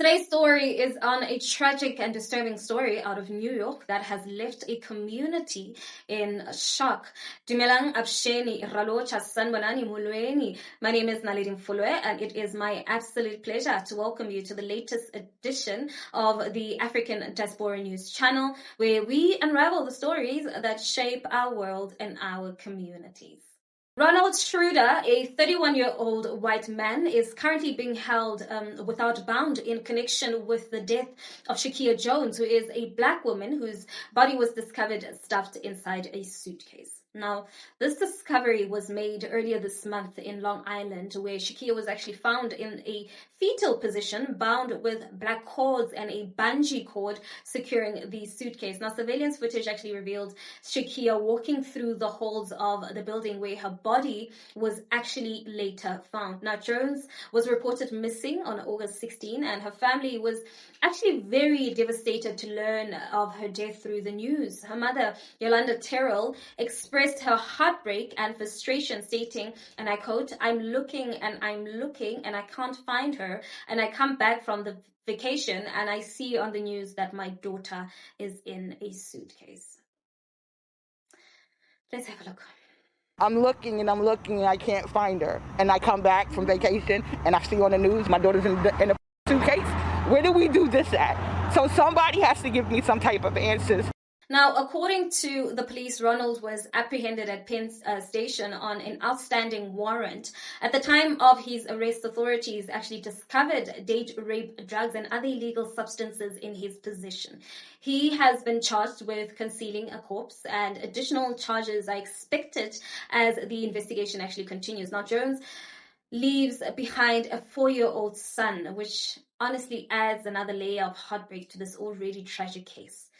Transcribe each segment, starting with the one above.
Today's story is on a tragic and disturbing story out of New York that has left a community in shock. Dumelang Absheni Ralocha Sanbanani Mulweni. My name is Naledi Mfoloe, and it is my absolute pleasure to welcome you to the latest edition of the African Diaspora News channel, where we unravel the stories that shape our world and our communities. Ronald Schroeder, a 31-year-old white man, is currently being held without bond in connection with the death of Shakia Jones, who is a black woman whose body was discovered stuffed inside a suitcase. Now, this discovery was made earlier this month in Long Island, where Shakia was actually found in a fetal position, bound with black cords and a bungee cord securing the suitcase. Now, surveillance footage actually revealed Shakia walking through the halls of the building where her body was actually later found. Now, Jones was reported missing on August 16, and her family was actually very devastated to learn of her death through the news. Her mother, Yolanda Terrell, expressed her heartbreak and frustration, stating, and I quote, I'm looking and I can't find her, and I come back from the vacation and I see on the news that my daughter is in a suitcase." Let's have a look. I'm looking and I can't find her. And I come back from vacation and I see on the news my daughter's in a suitcase. Where do we do this at? So somebody has to give me some type of answers. Now, according to the police, Ronald was apprehended at Penn Station on an outstanding warrant. At the time of his arrest, authorities actually discovered date rape, drugs, and other illegal substances in his possession. He has been charged with concealing a corpse, and additional charges are expected as the investigation actually continues. Now, Jones leaves behind a 4-year-old son, which honestly adds another layer of heartbreak to this already tragic case.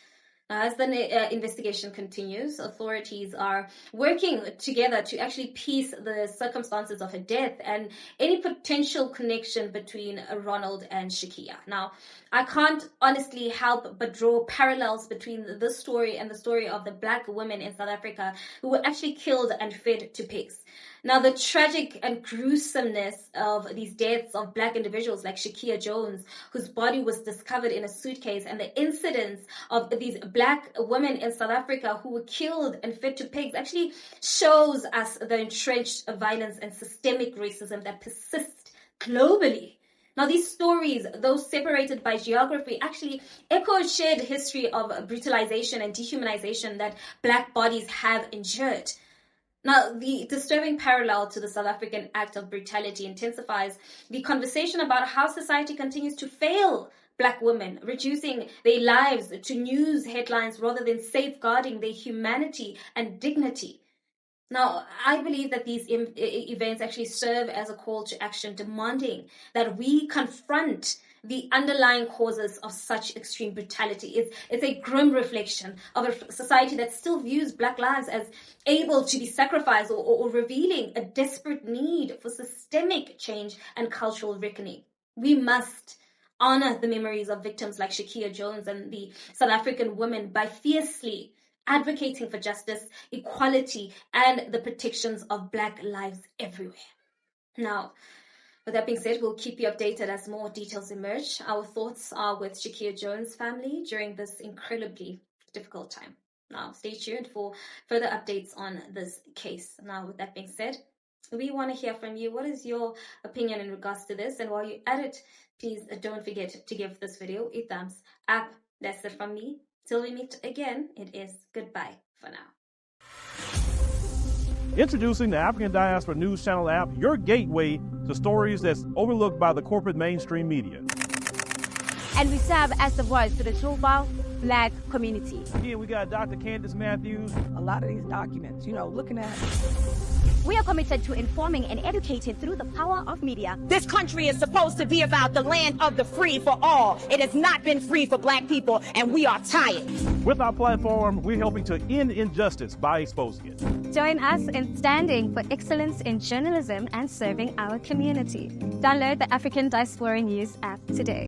As the investigation continues, authorities are working together to actually piece the circumstances of her death and any potential connection between Ronald and Shakia. Now, I can't honestly help but draw parallels between this story and the story of the black women in South Africa who were actually killed and fed to pigs. Now, the tragic and gruesomeness of these deaths of black individuals like Shakia Jones, whose body was discovered in a suitcase, and the incidents of these black women in South Africa who were killed and fed to pigs actually shows us the entrenched violence and systemic racism that persists globally. Now, these stories, though separated by geography, actually echo a shared history of brutalization and dehumanization that black bodies have endured. Now, the disturbing parallel to the South African act of brutality intensifies the conversation about how society continues to fail black women, reducing their lives to news headlines rather than safeguarding their humanity and dignity. Now, I believe that these events actually serve as a call to action, demanding that we confront the underlying causes of such extreme brutality. It's a grim reflection of a society that still views black lives as able to be sacrificed or revealing a desperate need for systemic change and cultural reckoning. We must honor the memories of victims like Shakia Jones and the South African women by fiercely advocating for justice, equality, and the protections of black lives everywhere. Now, with that being said, we'll keep you updated as more details emerge. Our thoughts are with Shakia Jones' family during this incredibly difficult time. Now, stay tuned for further updates on this case. Now, with that being said, we want to hear from you. What is your opinion in regards to this? And while you're at it, please don't forget to give this video a thumbs up. That's it from me. Till we meet again, it is goodbye for now. Introducing the African Diaspora News Channel app, your gateway to stories that's overlooked by the corporate mainstream media. And we serve as the voice to the global black community. Here we got Dr. Candace Matthews. A lot of these documents, looking at. We are committed to informing and educating through the power of media. This country is supposed to be about the land of the free for all. It has not been free for black people, and we are tired. With our platform, we're helping to end injustice by exposing it. Join us in standing for excellence in journalism and serving our community. Download the African Diaspora News app today.